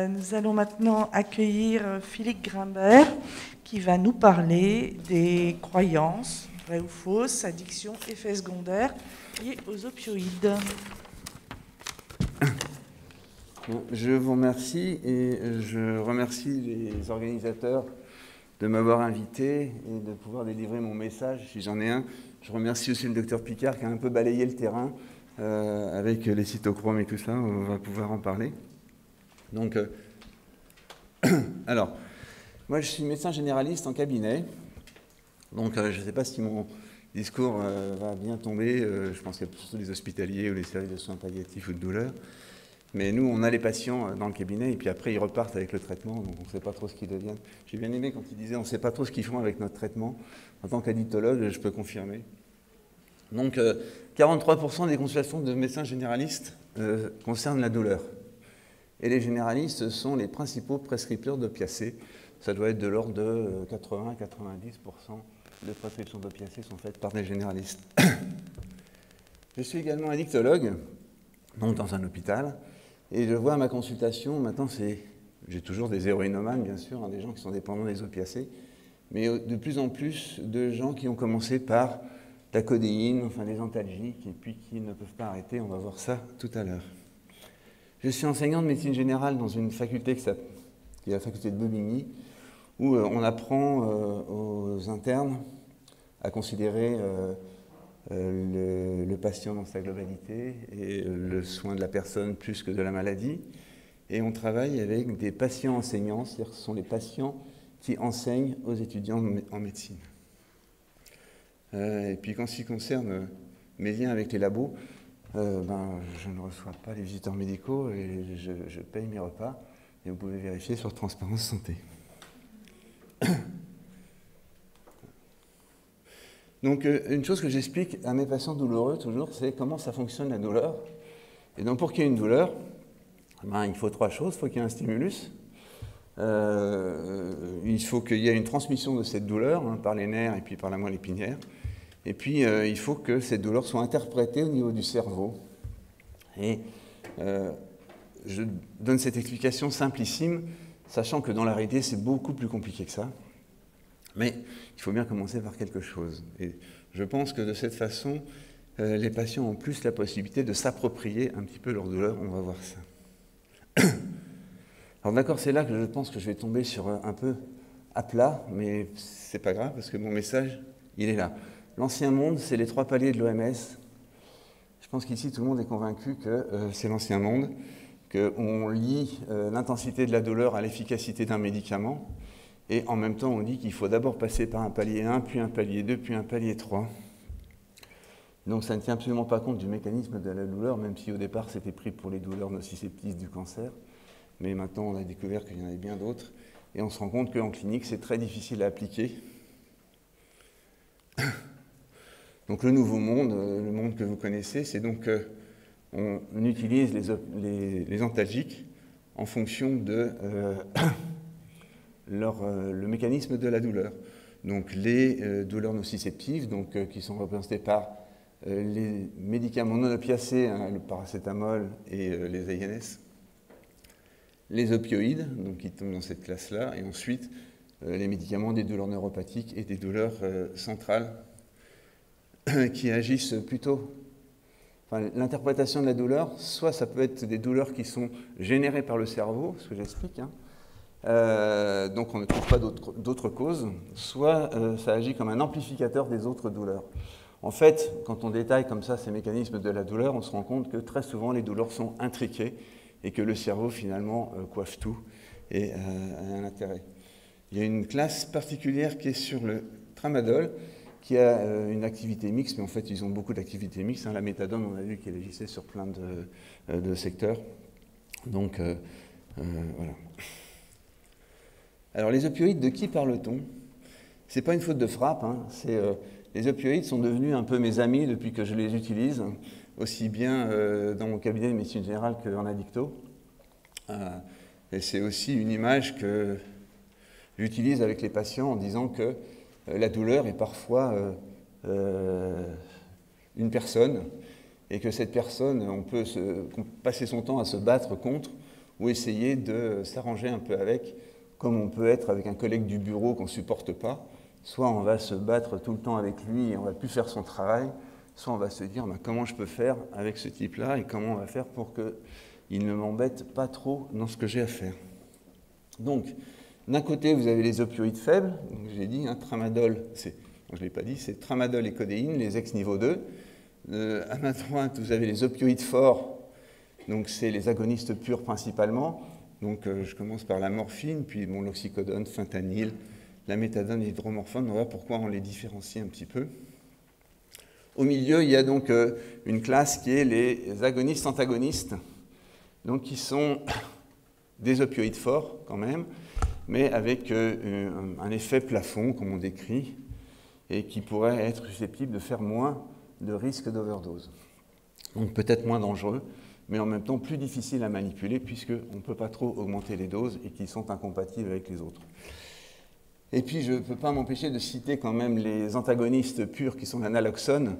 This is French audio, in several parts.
Nous allons maintenant accueillir Philippe Grimbert qui va nous parler des croyances, vraies ou fausses, addictions, effets secondaires liés aux opioïdes. Je vous remercie et je remercie les organisateurs de m'avoir invité et de pouvoir délivrer mon message si j'en ai un. Je remercie aussi le docteur Picard qui a un peu balayé le terrain avec les cytochromes et tout ça, on va pouvoir en parler. Donc, alors, moi je suis médecin généraliste en cabinet, donc je ne sais pas si mon discours va bien tomber, je pense qu'il y a surtout des hospitaliers ou les services de soins palliatifs ou de douleur, mais nous on a les patients dans le cabinet et puis après ils repartent avec le traitement, donc on ne sait pas trop ce qu'ils deviennent. J'ai bien aimé quand ils disaient on ne sait pas trop ce qu'ils font avec notre traitement. En tant qu'addictologue, je peux confirmer. Donc 43% des consultations de médecins généralistes concernent la douleur. Et les généralistes sont les principaux prescripteurs d'opiacés. Ça doit être de l'ordre de 80-90% de prescriptions d'opiacés sont faites par des généralistes. Je suis également addictologue, donc dans un hôpital, et je vois à ma consultation, maintenant j'ai toujours des héroïnomanes bien sûr, des gens qui sont dépendants des opiacés, mais de plus en plus de gens qui ont commencé par la codéine, enfin des antalgiques, et puis qui ne peuvent pas arrêter, on va voir ça tout à l'heure. Je suis enseignant de médecine générale dans une faculté qui est la faculté de Bobigny, où on apprend aux internes à considérer le patient dans sa globalité et le soin de la personne plus que de la maladie. Et on travaille avec des patients enseignants, c'est-à-dire que ce sont les patients qui enseignent aux étudiants en médecine. Et puis, quand ce qui concerne mes liens avec les labos, je ne reçois pas les visiteurs médicaux et je paye mes repas. Et vous pouvez vérifier sur Transparence Santé. Donc, une chose que j'explique à mes patients douloureux, toujours, c'est comment ça fonctionne la douleur. Et donc, pour qu'il y ait une douleur, il faut trois choses. Il faut qu'il y ait un stimulus. Il faut qu'il y ait une transmission de cette douleur par les nerfs et puis par la moelle épinière. Et puis, il faut que cette douleur soit interprétée au niveau du cerveau. Et je donne cette explication simplissime, sachant que dans la réalité, c'est beaucoup plus compliqué que ça. Mais il faut bien commencer par quelque chose. Et je pense que de cette façon, les patients ont plus la possibilité de s'approprier un petit peu leur douleur. On va voir ça. Alors d'accord, c'est là que je pense que je vais tomber sur un peu à plat, mais c'est pas grave parce que mon message, il est là. L'ancien monde, c'est les trois paliers de l'OMS. Je pense qu'ici, tout le monde est convaincu que c'est l'ancien monde, qu'on lie l'intensité de la douleur à l'efficacité d'un médicament, et en même temps, on dit qu'il faut d'abord passer par un palier 1, puis un palier 2, puis un palier 3. Donc ça ne tient absolument pas compte du mécanisme de la douleur, même si au départ, c'était pris pour les douleurs nociceptives du cancer. Mais maintenant, on a découvert qu'il y en avait bien d'autres, et on se rend compte qu'en clinique, c'est très difficile à appliquer. Donc le nouveau monde, le monde que vous connaissez, c'est donc on utilise les antalgiques en fonction de le mécanisme de la douleur. Donc les douleurs nociceptives, qui sont représentées par les médicaments non opiacés, le paracétamol et les ANS, les opioïdes, donc qui tombent dans cette classe-là, et ensuite les médicaments des douleurs neuropathiques et des douleurs centrales, qui agissent plutôt... Enfin, l'interprétation de la douleur, soit ça peut être des douleurs qui sont générées par le cerveau, ce que j'explique, donc on ne trouve pas d'autres causes, soit ça agit comme un amplificateur des autres douleurs. En fait, quand on détaille comme ça ces mécanismes de la douleur, on se rend compte que très souvent les douleurs sont intriquées et que le cerveau finalement coiffe tout et a un intérêt. Il y a une classe particulière qui est sur le tramadol, qui a une activité mixte, mais en fait, ils ont beaucoup d'activités mixtes. La méthadone, on a vu qu'elle agissait sur plein de secteurs. Donc, voilà. Alors, les opioïdes, de qui parle-t-on? C'est pas une faute de frappe. Les opioïdes sont devenus un peu mes amis depuis que je les utilise, aussi bien dans mon cabinet de médecine générale qu'en addicto. Et c'est aussi une image que j'utilise avec les patients en disant que la douleur est parfois une personne et que cette personne, on peut passer son temps à se battre contre ou essayer de s'arranger un peu avec, comme on peut être avec un collègue du bureau qu'on ne supporte pas. Soit on va se battre tout le temps avec lui et on ne va plus faire son travail, soit on va se dire comment je peux faire avec ce type-là et comment on va faire pour qu'il ne m'embête pas trop dans ce que j'ai à faire. Donc, d'un côté, vous avez les opioïdes faibles, j'ai dit, tramadol, je ne l'ai pas dit, c'est tramadol et codéine, les ex-niveau 2. À ma droite, vous avez les opioïdes forts, donc c'est les agonistes purs principalement. Donc je commence par la morphine, puis l'oxycodone, fentanyl, la méthadone et l'hydromorphone. On va voir pourquoi on les différencie un petit peu. Au milieu, il y a donc une classe qui est les agonistes-antagonistes, donc qui sont des opioïdes forts quand même, mais avec un effet plafond, comme on décrit, et qui pourrait être susceptible de faire moins de risque d'overdose. Donc peut-être moins dangereux, mais en même temps plus difficile à manipuler, puisqu'on ne peut pas trop augmenter les doses et qui sont incompatibles avec les autres. Et puis je ne peux pas m'empêcher de citer quand même les antagonistes purs qui sont la naloxone,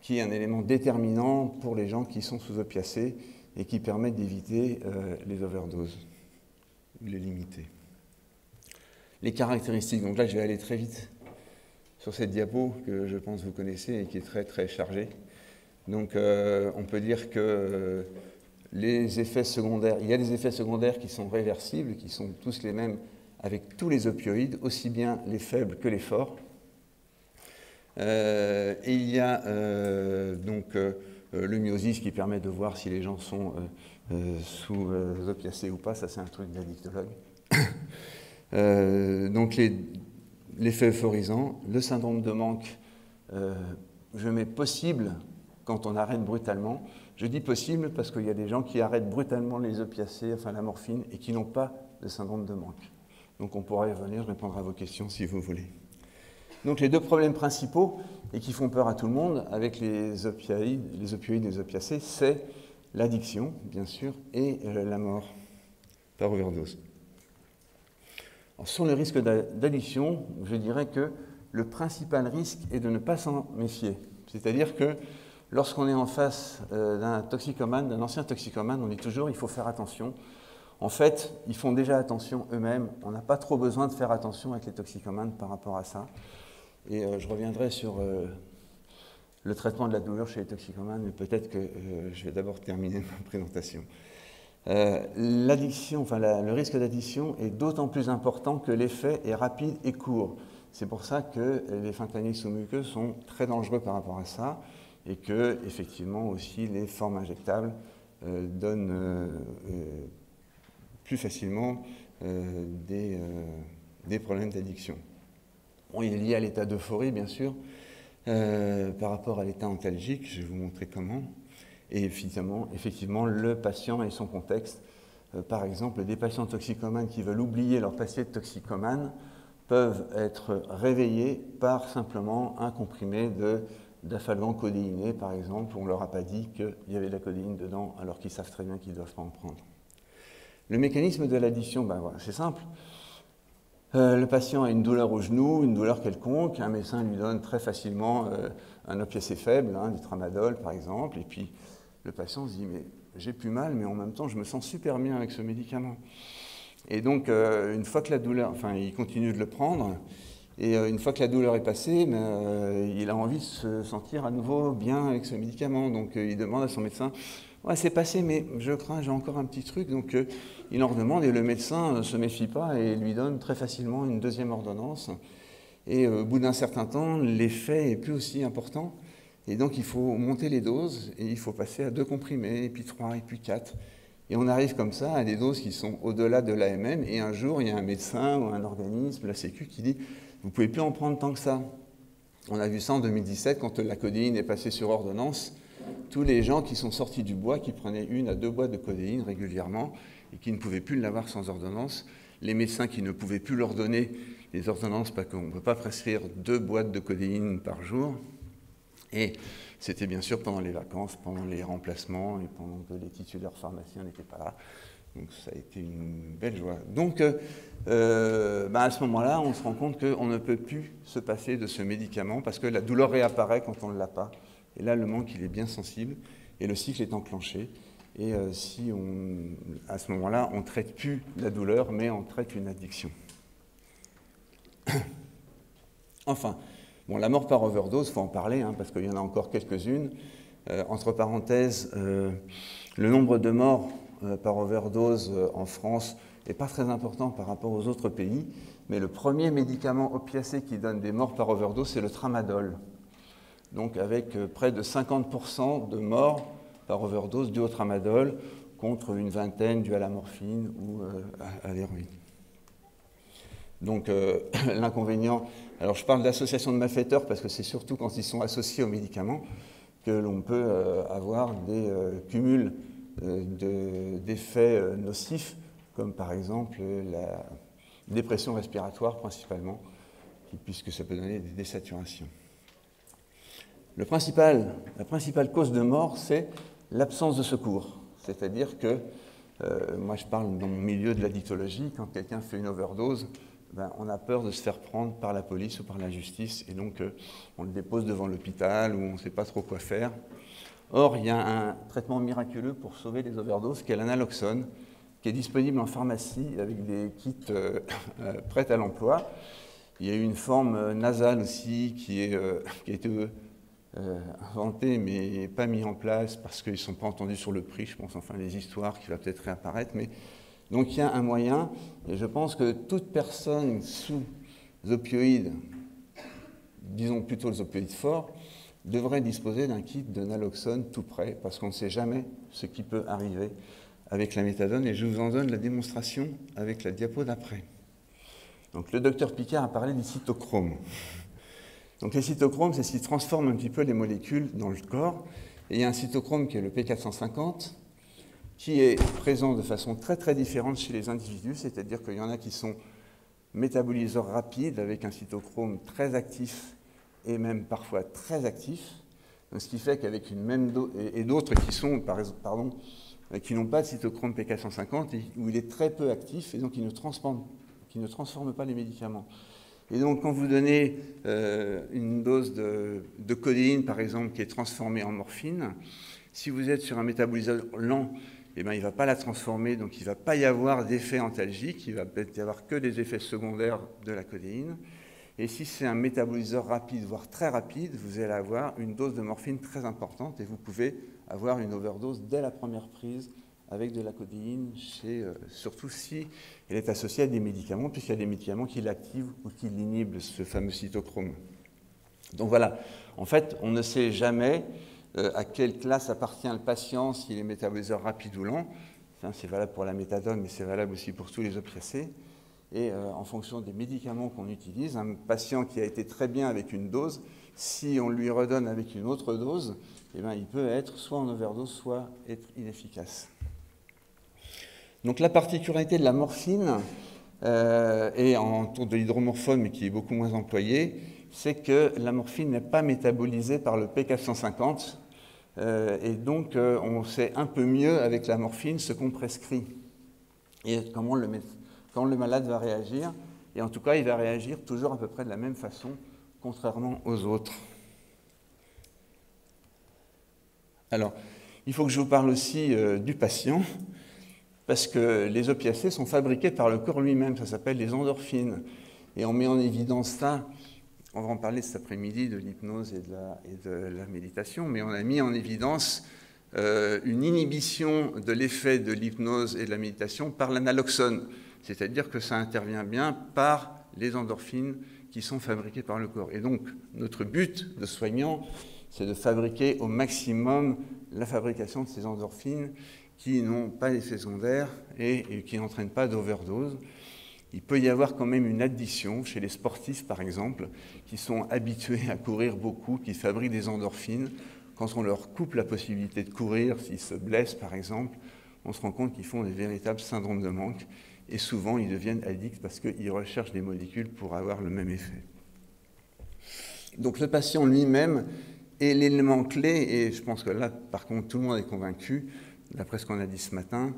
qui est un élément déterminant pour les gens qui sont sous opiacés et qui permettent d'éviter les overdoses, ou les limiter. Les caractéristiques, donc là je vais aller très vite sur cette diapo que je pense vous connaissez et qui est très très chargée. Donc on peut dire que les effets secondaires, il y a des effets secondaires qui sont réversibles, qui sont tous les mêmes avec tous les opioïdes, aussi bien les faibles que les forts. Et il y a donc le myosis qui permet de voir si les gens sont sous opiacés ou pas, ça c'est un truc d'addictologue. Donc l'effet euphorisant, le syndrome de manque, je mets possible quand on arrête brutalement. Je dis possible parce qu'il y a des gens qui arrêtent brutalement les opiacés, enfin la morphine, et qui n'ont pas de syndrome de manque. Donc on pourra y revenir, je répondrai à vos questions si vous voulez. Donc les deux problèmes principaux, et qui font peur à tout le monde, avec les opioïdes et les opiacés, c'est l'addiction, bien sûr, et la mort par overdose. Alors, sur le risque d'addiction, je dirais que le principal risque est de ne pas s'en méfier. C'est-à-dire que lorsqu'on est en face d'un toxicomane, d'un ancien toxicomane, on dit toujours il faut faire attention. En fait, ils font déjà attention eux-mêmes. On n'a pas trop besoin de faire attention avec les toxicomanes par rapport à ça. Et je reviendrai sur le traitement de la douleur chez les toxicomanes, mais peut-être que je vais d'abord terminer ma présentation. L'addiction, enfin le risque d'addiction est d'autant plus important que l'effet est rapide et court. C'est pour ça que les fentanyls sous-muqueux sont très dangereux par rapport à ça, et que effectivement aussi les formes injectables donnent plus facilement des problèmes d'addiction. Bon, il est lié à l'état d'euphorie, bien sûr, par rapport à l'état antalgique, je vais vous montrer comment. Et effectivement, le patient et son contexte. Par exemple, des patients toxicomanes qui veulent oublier leur passé de toxicomane peuvent être réveillés par simplement un comprimé d'afalgan codéiné, par exemple, où on ne leur a pas dit qu'il y avait de la codéine dedans, alors qu'ils savent très bien qu'ils ne doivent pas en prendre. Le mécanisme de l'addiction, voilà, c'est simple. Le patient a une douleur au genou, une douleur quelconque, un médecin lui donne très facilement un opiacé faible, du tramadol par exemple, et puis le patient se dit mais j'ai plus mal, mais en même temps je me sens super bien avec ce médicament. Et donc une fois que la douleur, il continue de le prendre, et une fois que la douleur est passée, il a envie de se sentir à nouveau bien avec ce médicament, donc il demande à son médecin ouais, c'est passé, mais je crains, j'ai encore un petit truc. Donc, il en redemande et le médecin ne se méfie pas et lui donne très facilement une deuxième ordonnance. Et au bout d'un certain temps, l'effet est plus aussi important. Et donc, il faut monter les doses et il faut passer à 2 comprimés, et puis 3, et puis 4. Et on arrive comme ça à des doses qui sont au-delà de l'AMM. Et un jour, il y a un médecin ou un organisme, la Sécu, qui dit « Vous ne pouvez plus en prendre tant que ça ». On a vu ça en 2017 quand la codéine est passée sur ordonnance. Tous les gens qui sont sortis du bois, qui prenaient 1 à 2 boîtes de codéine régulièrement et qui ne pouvaient plus l'avoir sans ordonnance, les médecins qui ne pouvaient plus leur donner les ordonnances parce qu'on ne peut pas prescrire 2 boîtes de codéine par jour. Et c'était bien sûr pendant les vacances, pendant les remplacements et pendant que les titulaires pharmaciens n'étaient pas là. Donc ça a été une belle joie. Donc à ce moment-là, on se rend compte qu'on ne peut plus se passer de ce médicament parce que la douleur réapparaît quand on ne l'a pas. Et là, le manque, il est bien sensible et le cycle est enclenché. Et si à ce moment-là, on ne traite plus la douleur, mais on traite une addiction. Enfin, bon, la mort par overdose, il faut en parler, hein, parce qu'il y en a encore quelques-unes. Entre parenthèses, le nombre de morts par overdose en France n'est pas très important par rapport aux autres pays, mais le premier médicament opiacé qui donne des morts par overdose, c'est le tramadol. Donc avec près de 50% de morts par overdose dues au tramadol, contre une vingtaine dues à la morphine ou à l'héroïne. Donc l'inconvénient, alors je parle d'association de malfaiteurs parce que c'est surtout quand ils sont associés aux médicaments que l'on peut avoir des cumuls d'effets nocifs, comme par exemple la dépression respiratoire principalement, puisque ça peut donner des désaturations. La principale cause de mort, c'est l'absence de secours. C'est-à-dire que, moi je parle dans mon milieu de l'addictologie, quand quelqu'un fait une overdose, on a peur de se faire prendre par la police ou par la justice, et donc on le dépose devant l'hôpital où on ne sait pas trop quoi faire. Or, il y a un traitement miraculeux pour sauver les overdoses, qui est l'analoxone, qui est disponible en pharmacie avec des kits prêts à l'emploi. Il y a eu une forme nasale aussi qui a été inventée mais pas mise en place parce qu'ils ne sont pas entendus sur le prix, je pense, enfin les histoires qui va peut-être réapparaître. Mais donc il y a un moyen, et je pense que toute personne sous opioïdes, disons plutôt les opioïdes forts, devrait disposer d'un kit de naloxone tout prêt, parce qu'on ne sait jamais ce qui peut arriver avec la méthadone, et je vous en donne la démonstration avec la diapo d'après. Donc le docteur Picard a parlé des cytochromes. Donc les cytochromes, c'est ce qui transforme un petit peu les molécules dans le corps, et il y a un cytochrome qui est le P450, qui est présent de façon très très différente chez les individus, c'est-à-dire qu'il y en a qui sont métaboliseurs rapides, avec un cytochrome très actif, et même parfois très actif, donc, ce qui fait qu'avec une même dose, et d'autres qui sont, qui n'ont pas de cytochrome P450, où il est très peu actif, et donc il ne transforme pas les médicaments. Et donc quand vous donnez une dose de codéine, par exemple, qui est transformée en morphine, si vous êtes sur un métaboliseur lent, eh bien, il ne va pas la transformer, donc il ne va pas y avoir d'effet antalgique, il va peut-être y avoir que des effets secondaires de la codéine. Et si c'est un métaboliseur rapide, voire très rapide, vous allez avoir une dose de morphine très importante et vous pouvez avoir une overdose dès la première prise avec de la codéine, surtout si elle est associée à des médicaments, puisqu'il y a des médicaments qui l'activent ou qui l'inhibent, ce fameux cytochrome. Donc voilà, en fait, on ne sait jamais à quelle classe appartient le patient, s'il est métaboliseur rapide ou lent. Enfin, c'est valable pour la méthadone, mais c'est valable aussi pour tous les opiacés. Et en fonction des médicaments qu'on utilise, un patient qui a été très bien avec une dose, si on lui redonne avec une autre dose, eh bien, il peut être soit en overdose, soit être inefficace. Donc la particularité de la morphine, et autour de l'hydromorphone, mais qui est beaucoup moins employée, c'est que la morphine n'est pas métabolisée par le P450, et donc on sait un peu mieux avec la morphine ce qu'on prescrit et comment le malade va réagir, et en tout cas il va réagir toujours à peu près de la même façon, contrairement aux autres. Alors, il faut que je vous parle aussi du patient, parce que les opiacés sont fabriqués par le corps lui-même, ça s'appelle les endorphines, et on met en évidence ça, on va en parler cet après-midi de l'hypnose et de la méditation, mais on a mis en évidence une inhibition de l'effet de l'hypnose et de la méditation par l'analoxone, c'est-à-dire que ça intervient bien par les endorphines qui sont fabriquées par le corps. Et donc, notre but de soignant, c'est de fabriquer au maximum la fabrication de ces endorphines qui n'ont pas d'effet secondaire et qui n'entraînent pas d'overdose. Il peut y avoir quand même une addiction chez les sportifs, par exemple, qui sont habitués à courir beaucoup, qui fabriquent des endorphines. Quand on leur coupe la possibilité de courir, s'ils se blessent, par exemple, on se rend compte qu'ils font des véritables syndromes de manque. Et souvent, ils deviennent addicts parce qu'ils recherchent des molécules pour avoir le même effet. Donc le patient lui-même est l'élément clé, et je pense que là, par contre, tout le monde est convaincu, d'après ce qu'on a dit ce matin,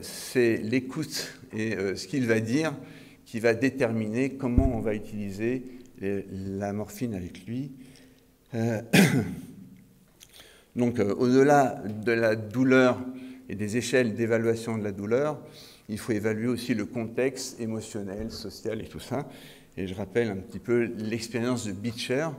c'est l'écoute et ce qu'il va dire qui va déterminer comment on va utiliser la morphine avec lui. Donc, au-delà de la douleur et des échelles d'évaluation de la douleur, il faut évaluer aussi le contexte émotionnel, social et tout ça. Et je rappelle un petit peu l'expérience de Beecher,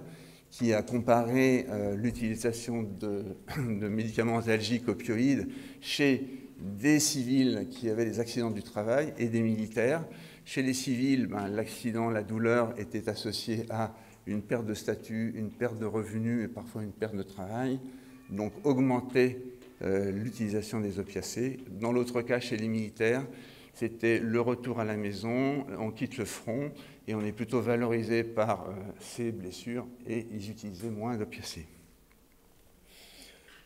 qui a comparé l'utilisation de médicaments antalgiques opioïdes chez des civils qui avaient des accidents du travail et des militaires. Chez les civils, l'accident, la douleur était associée à une perte de statut, une perte de revenus et parfois une perte de travail. Donc augmenter l'utilisation des opiacés. Dans l'autre cas, chez les militaires, c'était le retour à la maison, on quitte le front et on est plutôt valorisé par ces blessures et ils utilisaient moins d'opiacés.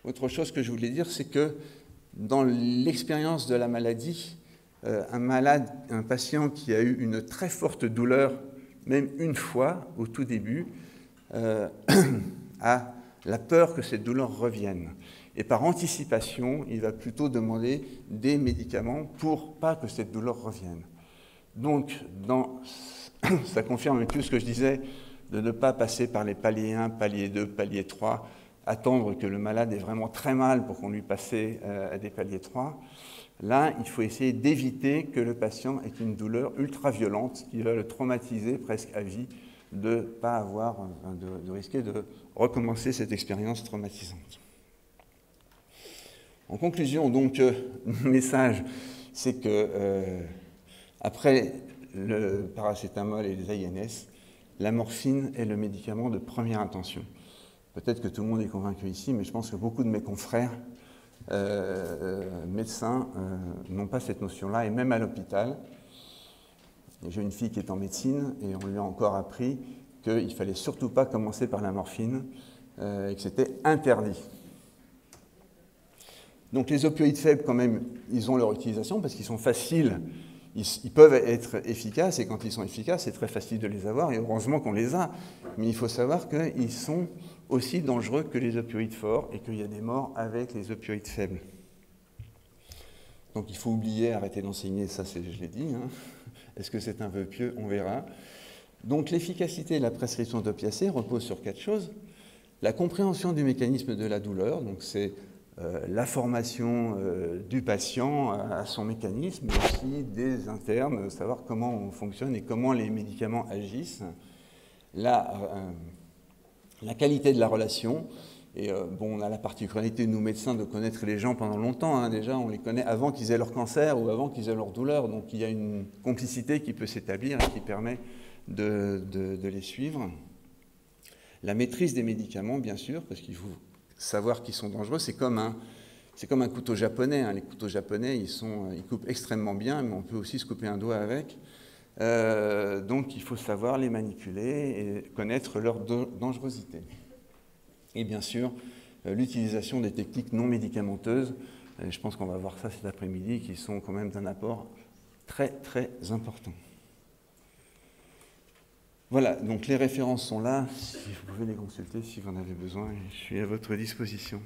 Autre chose que je voulais dire, c'est que dans l'expérience de la maladie, un patient qui a eu une très forte douleur, même une fois au tout début, a la peur que cette douleur revienne. Et par anticipation, il va plutôt demander des médicaments pour pas que cette douleur revienne. Donc, ça confirme un peu ce que je disais, de ne pas passer par les paliers 1, palier 2, palier 3, attendre que le malade ait vraiment très mal pour qu'on lui passe à des paliers 3. Là, il faut essayer d'éviter que le patient ait une douleur ultra violente qui va le traumatiser presque à vie, de pas avoir, de risquer de recommencer cette expérience traumatisante. En conclusion, donc, mon message, c'est que après le paracétamol et les INS, la morphine est le médicament de première intention. Peut-être que tout le monde est convaincu ici, mais je pense que beaucoup de mes confrères médecins n'ont pas cette notion-là, et même à l'hôpital. J'ai une fille qui est en médecine, et on lui a encore appris qu'il ne fallait surtout pas commencer par la morphine, et que c'était interdit. Donc les opioïdes faibles, quand même, ils ont leur utilisation parce qu'ils sont faciles, ils peuvent être efficaces, et quand ils sont efficaces, c'est très facile de les avoir, et heureusement qu'on les a. Mais il faut savoir qu'ils sont aussi dangereux que les opioïdes forts, et qu'il y a des morts avec les opioïdes faibles. Donc il faut oublier, arrêter d'enseigner, ça je l'ai dit. Hein. Est-ce que c'est un vœu pieux? On verra. Donc l'efficacité de la prescription d'opiacés repose sur 4 choses. La compréhension du mécanisme de la douleur, donc c'est la formation du patient à son mécanisme, mais aussi des internes, savoir comment on fonctionne et comment les médicaments agissent. La qualité de la relation, et on a la particularité, nous médecins, de connaître les gens pendant longtemps. Hein. Déjà, on les connaît avant qu'ils aient leur cancer ou avant qu'ils aient leur douleur, donc il y a une complicité qui peut s'établir et qui permet de les suivre. La maîtrise des médicaments, bien sûr, parce qu'il faut savoir qu'ils sont dangereux, c'est comme un couteau japonais. Hein. Les couteaux japonais, ils coupent extrêmement bien, mais on peut aussi se couper un doigt avec. Donc il faut savoir les manipuler et connaître leur dangerosité. Et bien sûr, l'utilisation des techniques non médicamenteuses, je pense qu'on va voir ça cet après-midi, qui sont quand même d'un apport très très important. Voilà, donc les références sont là, si vous pouvez les consulter si vous en avez besoin, je suis à votre disposition.